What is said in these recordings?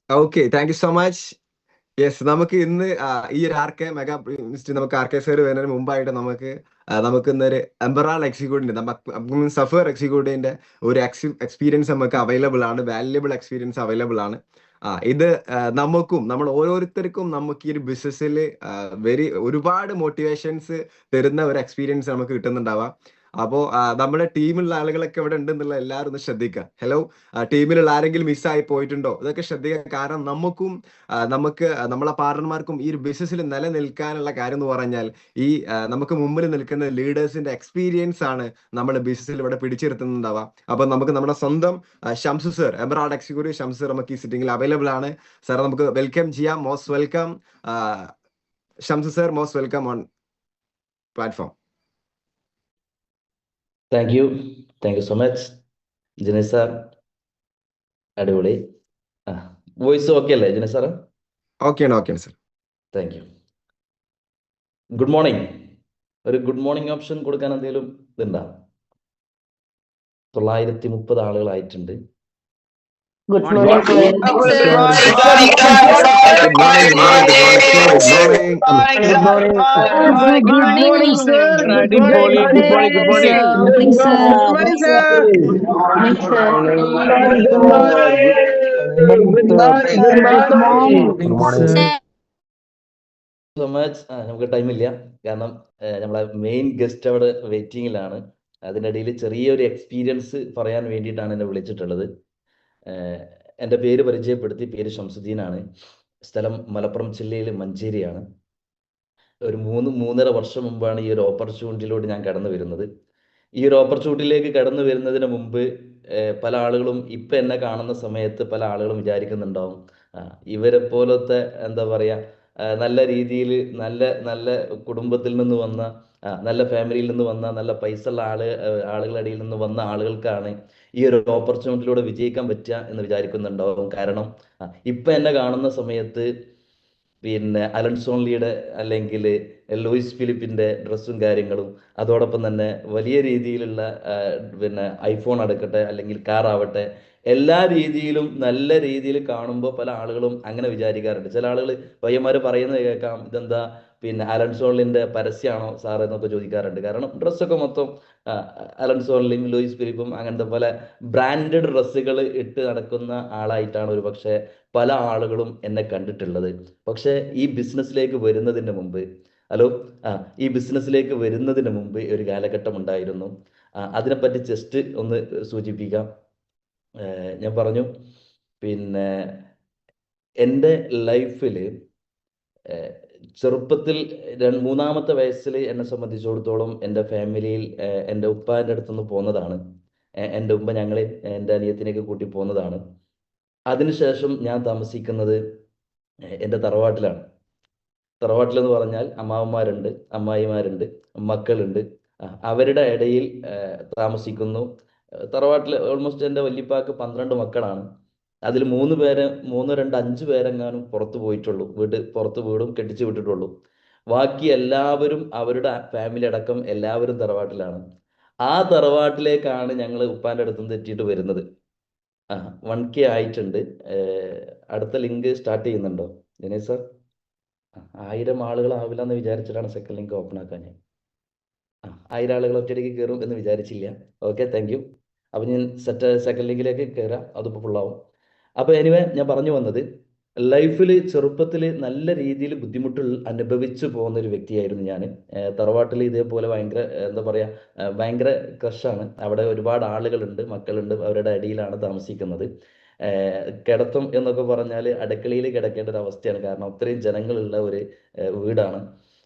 Okay, thank you so much. Yes, നമുക്ക് ഇന്ന് ഈ ഒരു ആർ കെ മെഗാ നമുക്ക് ആർ കെ സർ വരുന്നതിന് മുമ്പായിട്ട് നമുക്ക് ഇന്നൊരു എംബറാൾ എക്സിക്യൂട്ടീവിന്റെ നമുക്ക് സഫർ എക്സിക്യൂട്ടീവിന്റെ ഒരു എക്സ്പീരിയൻസ് നമുക്ക് അവൈലബിൾ ആണ്, വാല്യുബിൾ എക്സ്പീരിയൻസ് അവൈലബിൾ ആണ്. ഇത് നമ്മൾ ഓരോരുത്തർക്കും നമുക്ക് ഈ ഒരു ബിസിനസ്സിൽ ഒരുപാട് മോട്ടിവേഷൻസ് തരുന്ന ഒരു എക്സ്പീരിയൻസ് നമുക്ക് കിട്ടുന്നുണ്ടാവാം. അപ്പോ നമ്മുടെ ടീമിലുള്ള ആളുകളൊക്കെ ഇവിടെ ഉണ്ടെന്നുള്ള എല്ലാവരും ഒന്ന് ശ്രദ്ധിക്കുക. ഹലോ, ടീമിലുള്ള ആരെങ്കിലും മിസ്സായി പോയിട്ടുണ്ടോ? ഇതൊക്കെ ശ്രദ്ധിക്കുക. കാരണം നമുക്ക് നമ്മളെ പാർട്ണർമാർക്കും ഈ ഒരു ബിസിനസ്സിൽ നിലനിൽക്കാനുള്ള കാര്യം എന്ന് പറഞ്ഞാൽ നമുക്ക് മുമ്പിൽ നിൽക്കുന്ന ലീഡേഴ്സിന്റെ എക്സ്പീരിയൻസ് ആണ് നമ്മൾ ബിസിനസ്സിൽ ഇവിടെ പിടിച്ചിരുത്തുന്നുണ്ടാവുക. അപ്പൊ നമുക്ക് നമ്മുടെ സ്വന്തം Shamsu sir, emerald executive Shamsu sir നമുക്ക് ഈ സിറ്റിംഗിൽ അവൈലബിൾ ആണ്. സാർ നമുക്ക് വെൽക്കം ചെയ്യാം. Most welcome Shamsu sir, most welcome on platform. Thank you so much Jinesh sir. അടിപൊളി. വോയിസ് ഓക്കെ അല്ലേ ജിനേഷ് സാറ്? ഓക്കെയാണ് sir. Thank you. Good morning. ഒരു ഗുഡ് മോർണിംഗ് ഓപ്ഷൻ കൊടുക്കാൻ എന്തെങ്കിലും ഇതുണ്ടാ? 930 ആളുകളായിട്ടുണ്ട്. Good morning, sir. So much. നമുക്ക് ടൈമില്ല, കാരണം നമ്മളെ മെയിൻ ഗസ്റ്റ് അവിടെ വെയിറ്റിംഗിലാണ്. അതിനിടയിൽ ചെറിയൊരു എക്സ്പീരിയൻസ് പറയാൻ വേണ്ടിയിട്ടാണ് എന്നെ വിളിച്ചിട്ടുള്ളത്. എൻ്റെ പേര് പരിചയപ്പെടുത്തി, പേര് ഷംസുദ്ദീനാണ്. സ്ഥലം മലപ്പുറം ജില്ലയിൽ മഞ്ചേരിയാണ്. ഒരു 3-3.5 വർഷം മുമ്പാണ് ഈ ഒരു ഓപ്പർച്യൂണിറ്റിയിലൂടെ ഞാൻ കടന്നു വരുന്നത്. ഈ ഒരു ഓപ്പർച്യൂണിറ്റിയിലേക്ക് കടന്നു വരുന്നതിന് മുമ്പ് പല ആളുകളും ഇപ്പം എന്നെ കാണുന്ന സമയത്ത് പല ആളുകളും വിചാരിക്കുന്നുണ്ടാവും, ഇവരെ പോലത്തെ എന്താ പറയുക, നല്ല രീതിയിൽ നല്ല നല്ല കുടുംബത്തിൽ നിന്ന് വന്ന, നല്ല ഫാമിലിയിൽ നിന്ന് വന്ന, നല്ല പൈസ ഉള്ള ആളുകളുടെ ഇടയിൽ നിന്ന് വന്ന ആളുകൾക്കാണ് ഈ ഒരു ഓപ്പർച്യൂണിറ്റിയിലൂടെ വിജയിക്കാൻ പറ്റുക എന്ന് വിചാരിക്കുന്നുണ്ടാവും. കാരണം ഇപ്പം എന്നെ കാണുന്ന സമയത്ത് പിന്നെ അലൻസോൺലിയുടെ അല്ലെങ്കിൽ ലൂയിസ് ഫിലിപ്പിൻ്റെ ഡ്രസ്സും കാര്യങ്ങളും, അതോടൊപ്പം തന്നെ വലിയ രീതിയിലുള്ള പിന്നെ ഐഫോൺ എടുക്കട്ടെ അല്ലെങ്കിൽ കാർ ആവട്ടെ, എല്ലാ രീതിയിലും നല്ല രീതിയിൽ കാണുമ്പോൾ പല ആളുകളും അങ്ങനെ വിചാരിക്കാറുണ്ട്. ചില ആളുകൾ പയ്യന്മാർ പറയുന്നത് കേൾക്കാം, ഇതെന്താ പിന്നെ അലൻസോൺലിൻ്റെ പരസ്യമാണോ സാർ എന്നൊക്കെ ചോദിക്കാറുണ്ട്. കാരണം ഡ്രസ്സൊക്കെ മൊത്തം അലൻസോൺലിയും ലൂയിസ് ഫിലിപ്പും അങ്ങനത്തെ പല ബ്രാൻഡഡ് ഡ്രസ്സുകൾ ഇട്ട് നടക്കുന്ന ആളായിട്ടാണ് ഒരു പക്ഷേ പല ആളുകളും എന്നെ കണ്ടിട്ടുള്ളത്. പക്ഷേ ഈ ബിസിനസ്സിലേക്ക് വരുന്നതിന് മുമ്പ് ഈ ബിസിനസ്സിലേക്ക് വരുന്നതിന് മുമ്പ് ഒരു കാലഘട്ടം ഉണ്ടായിരുന്നു. അതിനെപ്പറ്റി ജസ്റ്റ് ഒന്ന് സൂചിപ്പിക്കാം. ഞാൻ പറഞ്ഞു, പിന്നെ എൻ്റെ ലൈഫിൽ ചെറുപ്പത്തിൽ 3-ാമത്തെ വയസ്സിൽ എന്നെ സംബന്ധിച്ചിടത്തോളം എൻ്റെ ഫാമിലിയിൽ എൻ്റെ ഉപ്പാൻ്റെ അടുത്തുനിന്ന് പോന്നതാണ്. എൻ്റെ ഉമ്മ ഞങ്ങളെ എൻ്റെ അനിയത്തിനെയൊക്കെ കൂട്ടി പോകുന്നതാണ്. അതിനുശേഷം ഞാൻ താമസിക്കുന്നത് എൻ്റെ തറവാട്ടിലാണ്. തറവാട്ടിലെന്ന് പറഞ്ഞാൽ അമ്മാവന്മാരുണ്ട്, അമ്മായിമാരുണ്ട്, മക്കളുണ്ട്. അവരുടെ ഇടയിൽ താമസിക്കുന്നു. തറവാട്ടിൽ ഓൾമോസ്റ്റ് എൻ്റെ വല്യപ്പാക്ക് 12 മക്കളാണ്. അതിൽ 3 പേര് 3, 2, 5 പേരെങ്ങാനും പുറത്തു പോയിട്ടുള്ളൂ, പുറത്ത് വീടും കെട്ടിച്ചു വിട്ടിട്ടുള്ളൂ. ബാക്കി എല്ലാവരും അവരുടെ ഫാമിലി അടക്കം എല്ലാവരും തറവാട്ടിലാണ്. ആ തറവാട്ടിലേക്കാണ് ഞങ്ങൾ ഉപ്പാൻ്റെ അടുത്തുനിന്ന് തെറ്റിയിട്ട് വരുന്നത്. 1K ആയിട്ടുണ്ട്. അടുത്ത ലിങ്ക് സ്റ്റാർട്ട് ചെയ്യുന്നുണ്ടോ ദിനേശ് സാർ? 1000 ആളുകളാവില്ല എന്ന് വിചാരിച്ചിട്ടാണ് സെക്കൻഡ് ലിങ്ക് ഓപ്പൺ ആക്കാൻ ഞാൻ. 1000 ആളുകൾ ഒറ്റയടിക്ക് കയറും എന്ന് വിചാരിച്ചില്ല. Okay, thank you. അപ്പം ഞാൻ സെക്കൻഡ് ലിങ്കിലേക്ക് കയറാം, അതിപ്പോൾ ഫുള്ളാവും. അപ്പോൾ എനിവേ, ഞാൻ പറഞ്ഞു വന്നത്, ലൈഫിൽ ചെറുപ്പത്തിൽ നല്ല രീതിയിൽ ബുദ്ധിമുട്ട് അനുഭവിച്ചു പോകുന്ന ഒരു വ്യക്തിയായിരുന്നു ഞാൻ. തറവാട്ടിൽ ഇതേപോലെ ഭയങ്കര എന്താ പറയുക, ഭയങ്കര ക്രഷാണ്. അവിടെ ഒരുപാട് ആളുകളുണ്ട്, മക്കളുണ്ട്, അവരുടെ അടിയിലാണ് താമസിക്കുന്നത്. കിടത്തം എന്നൊക്കെ പറഞ്ഞാൽ അടുക്കളയിൽ കിടക്കേണ്ട ഒരു അവസ്ഥയാണ്. കാരണം അത്രയും ജനങ്ങളുള്ള ഒരു വീടാണ്.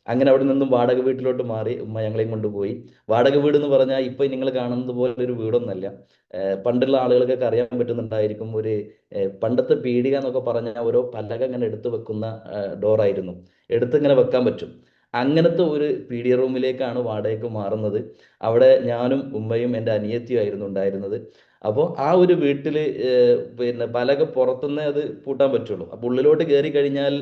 അങ്ങനെ അവിടെ നിന്നും വാടക വീട്ടിലോട്ട് മാറി ഉമ്മ ഞങ്ങളെയും കൊണ്ടുപോയി. വാടക വീട് എന്ന് പറഞ്ഞാൽ ഇപ്പം നിങ്ങൾ കാണുന്നത് പോലെ ഒരു വീടൊന്നല്ല. പണ്ടുള്ള ആളുകൾക്കൊക്കെ അറിയാൻ പറ്റുന്നുണ്ടായിരിക്കും, ഒരു പണ്ടത്തെ പീടിക എന്നൊക്കെ പറഞ്ഞാൽ ഓരോ പലക ഇങ്ങനെ എടുത്ത് വെക്കുന്ന ഡോറായിരുന്നു, ഇങ്ങനെ വെക്കാൻ പറ്റും. അങ്ങനത്തെ ഒരു പീഡിയ റൂമിലേക്കാണ് വാടകയ്ക്ക് മാറുന്നത്. അവിടെ ഞാനും ഉമ്മയും എൻ്റെ അനിയത്തിയും ആയിരുന്നു ഉണ്ടായിരുന്നത്. അപ്പോൾ ആ ഒരു വീട്ടിൽ പിന്നെ പലക പുറത്തുനിന്നേ അത് പൂട്ടാൻ പറ്റുള്ളൂ. അപ്പോൾ ഉള്ളിലോട്ട് കയറി കഴിഞ്ഞാൽ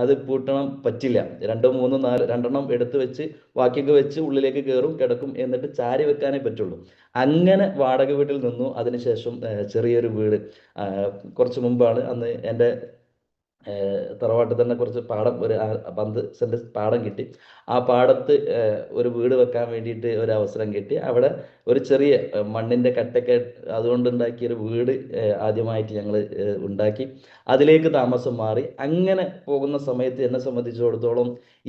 അത് പൂട്ടണം പറ്റില്ല. 2, 3, 4 രണ്ടെണ്ണം എടുത്ത് വെച്ച് ബാക്കിയൊക്കെ വെച്ച് ഉള്ളിലേക്ക് കയറും, കിടക്കും, എന്നിട്ട് ചാരി വെക്കാനേ പറ്റുള്ളൂ. അങ്ങനെ വാടക വീട്ടിൽ നിന്നു. അതിനുശേഷം ചെറിയൊരു വീട് കുറച്ച് മുമ്പാണ്, അന്ന് എൻ്റെ തറവാട്ടിൽ തന്നെ കുറച്ച് പാടം, ഒരു 10 സെന്റ് പാടം കിട്ടി. ആ പാടത്ത് ഒരു വീട് വെക്കാൻ വേണ്ടിയിട്ട് ഒരു അവസരം കിട്ടി. അവിടെ ഒരു ചെറിയ മണ്ണിന്റെ കട്ടൊക്കെ അതുകൊണ്ടുണ്ടാക്കിയ ഒരു വീട് ആദ്യമായിട്ട് ഞങ്ങൾ ഉണ്ടാക്കി. അതിലേക്ക് താമസം മാറി. അങ്ങനെ പോകുന്ന സമയത്ത് എന്നെ സംബന്ധിച്ചിടത്തോളം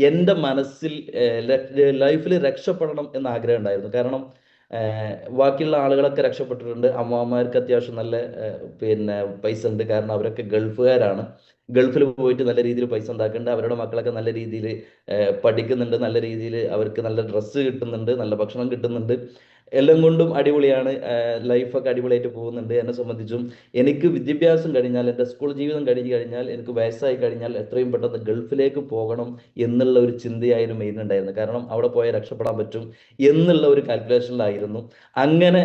എൻ്റെ മനസ്സിൽ ലൈഫിൽ രക്ഷപ്പെടണം എന്ന ആഗ്രഹം ഉണ്ടായിരുന്നു. കാരണം ബാക്കിയുള്ള ആളുകളൊക്കെ രക്ഷപ്പെട്ടിട്ടുണ്ട്. അമ്മമാർക്ക് അത്യാവശ്യം നല്ല പിന്നെ പൈസ ഉണ്ട്. കാരണം അവരൊക്കെ ഗൾഫുകാരാണ്. ഗൾഫിൽ പോയിട്ട് നല്ല രീതിയിൽ പൈസ ഉണ്ടാക്കുന്നുണ്ട്. അവരുടെ മക്കളൊക്കെ നല്ല രീതിയിൽ പഠിക്കുന്നുണ്ട്. നല്ല രീതിയിൽ അവർക്ക് നല്ല ഡ്രസ്സ് കിട്ടുന്നുണ്ട്, നല്ല ഭക്ഷണം കിട്ടുന്നുണ്ട്. എല്ലാം കൊണ്ടും അടിപൊളിയാണ്. ലൈഫൊക്കെ അടിപൊളിയായിട്ട് പോകുന്നുണ്ട്. എന്നെ സംബന്ധിച്ചും എനിക്ക് വിദ്യാഭ്യാസം കഴിഞ്ഞാൽ, എൻ്റെ സ്കൂൾ ജീവിതം കഴിഞ്ഞ് കഴിഞ്ഞാൽ, എനിക്ക് വയസ്സായി കഴിഞ്ഞാൽ എത്രയും പെട്ടെന്ന് ഗൾഫിലേക്ക് പോകണം എന്നുള്ള ഒരു ചിന്തയായിരുന്നു മെയിൻ ഉണ്ടായിരുന്നത്. കാരണം അവിടെ പോയാൽ രക്ഷപ്പെടാൻ പറ്റും എന്നുള്ള ഒരു കാൽക്കുലേഷനിലായിരുന്നു. അങ്ങനെ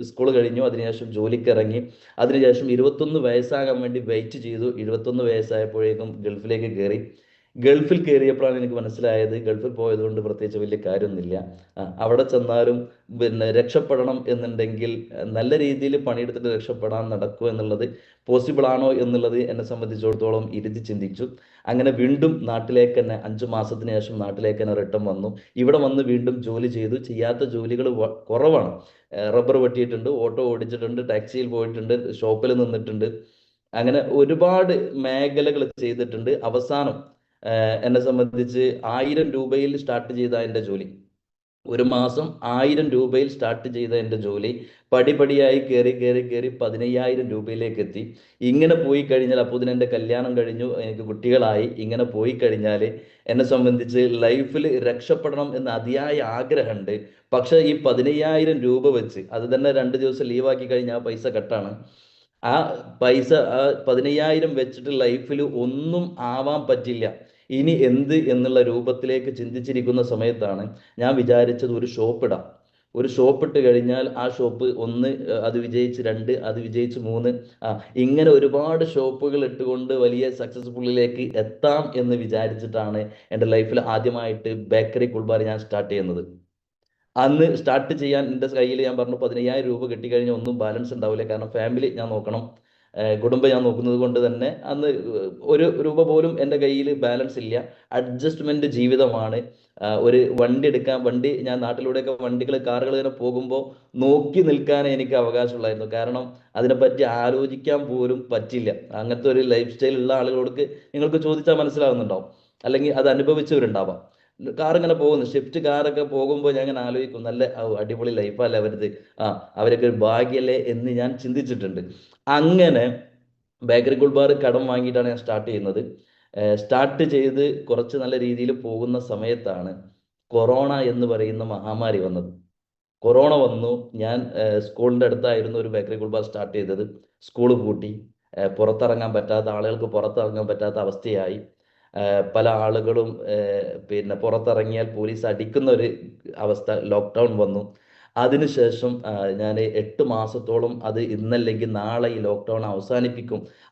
സ്കൂൾ കഴിഞ്ഞു. അതിനുശേഷം ജോലിക്ക് ഇറങ്ങി. അതിനുശേഷം 21 വയസ്സാകാൻ വേണ്ടി വെയിറ്റ് ചെയ്തു. 21 വയസ്സായപ്പോഴേക്കും ഗൾഫിലേക്ക് കയറി. ഗൾഫിൽ കയറിയപ്പോഴാണ് എനിക്ക് മനസ്സിലായത് ഗൾഫിൽ പോയതുകൊണ്ട് പ്രത്യേകിച്ച് വലിയ കാര്യമൊന്നുമില്ല. അവിടെ ചെന്നാലും പിന്നെ രക്ഷപ്പെടണം എന്നുണ്ടെങ്കിൽ നല്ല രീതിയിൽ പണിയെടുത്തിട്ട് രക്ഷപ്പെടാൻ നടക്കുമോ എന്നുള്ളത്, പോസിബിൾ ആണോ എന്നുള്ളത് എന്നെ സംബന്ധിച്ചിടത്തോളം ഇരുത്തി ചിന്തിച്ചു. അങ്ങനെ വീണ്ടും നാട്ടിലേക്ക് തന്നെ 5 മാസത്തിന് ശേഷം നാട്ടിലേക്ക് തന്നെ റിട്ടേൺ വന്നു. ഇവിടെ വന്ന് വീണ്ടും ജോലി ചെയ്തു. ചെയ്യാത്ത ജോലികൾ കുറവാണ്. റബ്ബർ വെട്ടിയിട്ടുണ്ട്, ഓട്ടോ ഓടിച്ചിട്ടുണ്ട്, ടാക്സിയിൽ പോയിട്ടുണ്ട്, ഷോപ്പിൽ നിന്നിട്ടുണ്ട്. അങ്ങനെ ഒരുപാട് മേഖലകൾ ചെയ്തിട്ടുണ്ട്. അവസാനം എന്നെ സംബന്ധിച്ച് 1000 രൂപയിൽ സ്റ്റാർട്ട് ചെയ്ത എൻ്റെ ജോലി, ഒരു മാസം 1000 രൂപയിൽ സ്റ്റാർട്ട് ചെയ്ത എൻ്റെ ജോലി പടിപടിയായി കയറി 15,000 രൂപയിലേക്ക് എത്തി. ഇങ്ങനെ പോയി കഴിഞ്ഞാൽ, അപ്പോൾ ഇതിന് എൻ്റെ കല്യാണം കഴിഞ്ഞു, എനിക്ക് കുട്ടികളായി. ഇങ്ങനെ പോയി കഴിഞ്ഞാൽ എന്നെ സംബന്ധിച്ച് ലൈഫിൽ രക്ഷപ്പെടണം എന്ന അതിയായ ആഗ്രഹമുണ്ട്. പക്ഷേ ഈ 15,000 രൂപ വെച്ച്, അത് തന്നെ 2 ദിവസം ലീവാക്കി കഴിഞ്ഞാൽ ആ പൈസ കട്ടാണ്. ആ പൈസ 15,000 വെച്ചിട്ട് ലൈഫിൽ ഒന്നും ആവാൻ പറ്റില്ല. ഇനി എന്ത് എന്നുള്ള രൂപത്തിലേക്ക് ചിന്തിച്ചിരിക്കുന്ന സമയത്താണ് ഞാൻ വിചാരിച്ചത് ഒരു ഷോപ്പ് ഇടാം. ഒരു ഷോപ്പ് ഇട്ട് കഴിഞ്ഞാൽ ആ ഷോപ്പ് 1 അത് വിജയിച്ച്, 2 അത് വിജയിച്ച്, 3 ഇങ്ങനെ ഒരുപാട് ഷോപ്പുകൾ ഇട്ടുകൊണ്ട് വലിയ സക്സസ്ഫുള്ളിലേക്ക് എത്താം എന്ന് വിചാരിച്ചിട്ടാണ് എൻ്റെ ലൈഫിൽ ആദ്യമായിട്ട് ബേക്കറി കുൾബാർ ഞാൻ സ്റ്റാർട്ട് ചെയ്യുന്നത്. അന്ന് സ്റ്റാർട്ട് ചെയ്യാൻ എൻ്റെ കയ്യിൽ ഞാൻ പറഞ്ഞു 15,000 രൂപ കിട്ടിക്കഴിഞ്ഞാൽ ഒന്നും ബാലൻസ് ഉണ്ടാവില്ല. കാരണം ഫാമിലി ഞാൻ നോക്കണം, കുടുംബം ഞാൻ നോക്കുന്നത് കൊണ്ട് തന്നെ അന്ന് ഒരു രൂപ പോലും എൻ്റെ കയ്യിൽ ബാലൻസ് ഇല്ല. അഡ്ജസ്റ്റ്മെന്റ് ജീവിതമാണ്. ഒരു വണ്ടി ഞാൻ നാട്ടിലൂടെയൊക്കെ വണ്ടികൾ, കാറുകൾ ഇങ്ങനെ പോകുമ്പോൾ നോക്കി നിൽക്കാനേ എനിക്ക് അവകാശമുള്ളായിരുന്നു. കാരണം അതിനെപ്പറ്റി ആലോചിക്കാൻ പോലും പറ്റില്ല. അങ്ങനത്തെ ഒരു ലൈഫ് സ്റ്റൈൽ ഉള്ള ആളുകളോട് നിങ്ങൾക്ക് ചോദിച്ചാൽ മനസ്സിലാവുന്നുണ്ടാവും, അല്ലെങ്കിൽ അത് അനുഭവിച്ചവരുണ്ടാവാം. കാർ ഇങ്ങനെ പോകുന്നു, ഷിഫ്റ്റ് കാറൊക്കെ പോകുമ്പോൾ ഞാൻ ഇങ്ങനെ ആലോചിക്കും, നല്ല അടിപൊളി ലൈഫല്ലേ അവരത്, അവരൊക്കെ ഒരു ഭാഗ്യല്ലേ എന്ന് ഞാൻ ചിന്തിച്ചിട്ടുണ്ട്. അങ്ങനെ ബേക്കറി കുൾബാർ കടം വാങ്ങിയിട്ടാണ് ഞാൻ സ്റ്റാർട്ട് ചെയ്യുന്നത്. സ്റ്റാർട്ട് ചെയ്ത് കുറച്ച് നല്ല രീതിയിൽ പോകുന്ന സമയത്താണ് കൊറോണ എന്ന് പറയുന്ന മഹാമാരി വന്നത്. കൊറോണ വന്നു. ഞാൻ സ്കൂളിൻ്റെ അടുത്തായിരുന്നു ഒരു ബേക്കറി കുൾബാർ സ്റ്റാർട്ട് ചെയ്തത്. സ്കൂൾ പൂട്ടി. പുറത്തിറങ്ങാൻ പറ്റാത്ത ആളുകൾക്ക് പുറത്തിറങ്ങാൻ പറ്റാത്ത അവസ്ഥയായി. പല ആളുകളും പിന്നെ പുറത്തിറങ്ങിയാൽ പോലീസ് അടിക്കുന്ന ഒരു അവസ്ഥ, ലോക്ക്ഡൗൺ വന്നു. അതിനുശേഷം ഞാൻ 8 മാസത്തോളം അത് ഇന്നല്ലെങ്കിൽ നാളെ ഈ ലോക്ക്ഡൗൺ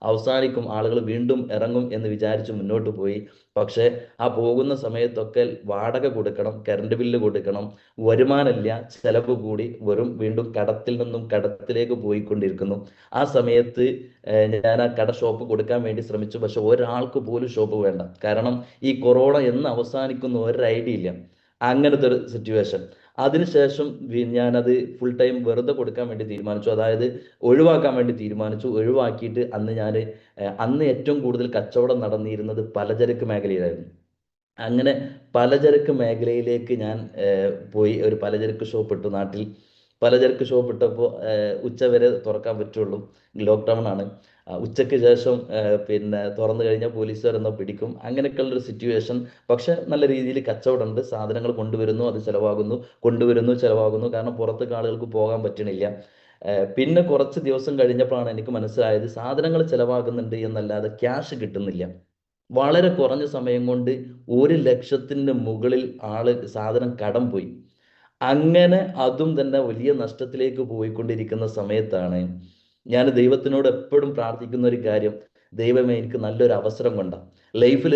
അവസാനിക്കും, ആളുകൾ വീണ്ടും ഇറങ്ങും എന്ന് വിചാരിച്ച് മുന്നോട്ട് പോയി. പക്ഷേ ആ പോകുന്ന സമയത്തൊക്കെ വാടക കൊടുക്കണം, കറണ്ട് ബില്ല് കൊടുക്കണം, വരുമാനമില്ല, ചെലവ് കൂടി, വീണ്ടും കടത്തിൽ നിന്നും കടത്തിലേക്ക് പോയിക്കൊണ്ടിരിക്കുന്നു. ആ സമയത്ത് ഞാൻ ആ കട ഷോപ്പ് കൊടുക്കാൻ വേണ്ടി ശ്രമിച്ചു. പക്ഷെ ഒരാൾക്ക് പോലും ഷോപ്പ് വേണ്ട. കാരണം ഈ കൊറോണ എന്ന് അവസാനിക്കുന്ന ഒരു ഐഡിയ ഇല്ല. അങ്ങനത്തെ ഒരു സിറ്റുവേഷൻ. അതിനുശേഷം ഞാനത് ഫുൾ ടൈം വെറുതെ കൊടുക്കാൻ വേണ്ടി തീരുമാനിച്ചു. അതായത് ഒഴിവാക്കാൻ വേണ്ടി തീരുമാനിച്ചു. ഒഴിവാക്കിയിട്ട് അന്ന് ഏറ്റവും കൂടുതൽ കച്ചവടം നടന്നിരുന്നത് പലചരക്ക് മേഖലയിലായിരുന്നു. അങ്ങനെ പലചരക്ക് മേഖലയിലേക്ക് ഞാൻ പോയി. ഒരു പലചരക്ക് ഷോപ്പ് ഇട്ടു നാട്ടിൽ. പലചരക്ക് ഷോപ്പ് ഇട്ടപ്പോൾ ഉച്ച വരെ തുറക്കാൻ പറ്റുള്ളൂ, ലോക്ക്ഡൗൺ ആണ്. ഉച്ചയ്ക്ക് ശേഷം പിന്നെ തുറന്നു കഴിഞ്ഞാൽ പോലീസുകാർ എന്നോ പിടിക്കും. അങ്ങനെയൊക്കെയുള്ളൊരു സിറ്റുവേഷൻ. പക്ഷെ നല്ല രീതിയിൽ കച്ചവടമുണ്ട്. സാധനങ്ങൾ കൊണ്ടുവരുന്നു, അത് ചിലവാകുന്നു. കാരണം പുറത്തേക്ക് ആളുകൾക്ക് പോകാൻ പറ്റണില്ല. പിന്നെ കുറച്ച് ദിവസം കഴിഞ്ഞപ്പോഴാണ് എനിക്ക് മനസ്സിലായത് സാധനങ്ങൾ ചിലവാകുന്നുണ്ട് എന്നല്ലാതെ ക്യാഷ് കിട്ടുന്നില്ല. വളരെ കുറഞ്ഞ സമയം കൊണ്ട് 1 ലക്ഷത്തിന് മുകളിൽ സാധനം കടം പോയി. അങ്ങനെ അതും തന്നെ വലിയ നഷ്ടത്തിലേക്ക് പോയിക്കൊണ്ടിരിക്കുന്ന സമയത്താണ് ഞാൻ ദൈവത്തിനോട് എപ്പോഴും പ്രാർത്ഥിക്കുന്ന ഒരു കാര്യം, ദൈവമേ എനിക്ക് നല്ലൊരു അവസരം കൊണ്ട ലൈഫിൽ